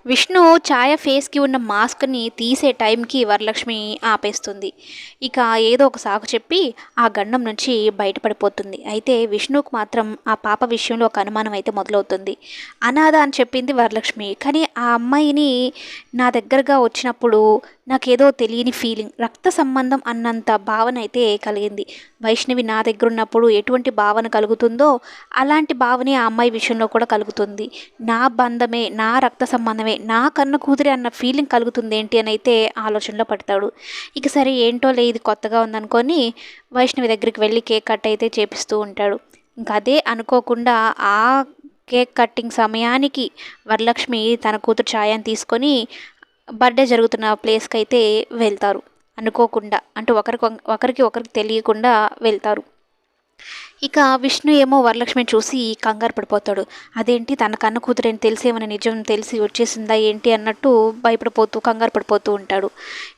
విష్ణు ఛాయ ఫేస్‌కి ఉన్న మాస్క్‌ని తీసే టైంకి వరలక్ష్మి ఆపేస్తుంది. ఇక ఏదో ఒక సాకు చెప్పి ఆ గండం నుంచి బయటపడిపోతుంది. అయితే విష్ణుకు మాత్రం ఆ పాప విషయంలో ఒక అనుమానం అయితే మొదలవుతుంది. అనాథ అని చెప్పింది వరలక్ష్మి. కానీ ఆ అమ్మాయిని నా దగ్గరగా వచ్చినప్పుడు నాకేదో తెలియని ఫీలింగ్, రక్త సంబంధం అన్నంత భావన అయితే కలిగింది. వైష్ణవి నా దగ్గరున్నప్పుడు ఎటువంటి భావన కలుగుతుందో అలాంటి భావనే ఆ అమ్మాయి విషయంలో కూడా కలుగుతుంది. నా బంధమే, నా రక్త సంబంధమే, నా కన్న కూతురే అన్న ఫీలింగ్ కలుగుతుందేంటి అనైతే ఆలోచనలో పడతాడు. ఇక సరే ఏంటోలే ఇది కొత్తగా ఉందనుకోని వైష్ణవి దగ్గరికి వెళ్ళి కేక్ కట్ అయితే చేపిస్తూ ఉంటాడు. ఇంక అదే అనుకోకుండా ఆ కేక్ కట్టింగ్ సమయానికి వరలక్ష్మి తన కూతురు ఛాయని తీసుకొని బర్త్‌డే జరుగుతున్న ప్లేస్‌కైతే వెళ్తారు. అనుకోకుండా. అంటే ఒకరికి తెలియకుండా వెళ్తారు. ఇక విష్ణు ఏమో వరలక్ష్మిని చూసి కంగారు పడిపోతాడు. అదేంటి తన కన్న కూతురని తెలిసి ఏమైనా నిజం తెలిసి వచ్చేసిందా ఏంటి అన్నట్టు భయపడిపోతూ, కంగారు పడిపోతూ ఉంటాడు.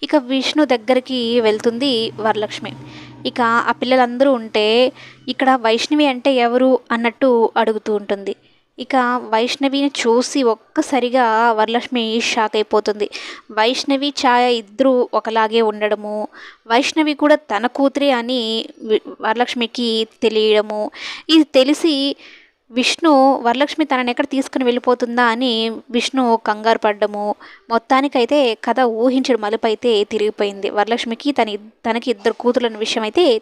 ఇక విష్ణు దగ్గరికి వెళ్తుంది వరలక్ష్మి. ఇక ఆ పిల్లలందరూ ఉంటే ఇక్కడ వైష్ణవి అంటే ఎవరు అన్నట్టు అడుగుతూ ఉంటుంది. ఇక వైష్ణవిని చూసి ఒక్కసారిగా వరలక్ష్మి షాక్ అయిపోతుంది. వైష్ణవి, ఛాయ ఇద్దరూ ఒకలాగే ఉండడము, వైష్ణవి కూడా తన కూతురే అని వరలక్ష్మికి తెలియడము, ఇది తెలిసి విష్ణు వరలక్ష్మి తనని ఎక్కడ తీసుకుని వెళ్ళిపోతుందా అని విష్ణు కంగారు పడ్డము. మొత్తానికైతే కథ ఊహించిన మలుపైతే తిరిగిపోయింది. వరలక్ష్మికి తనకి ఇద్దరు కూతుర్లన్న విషయం అయితే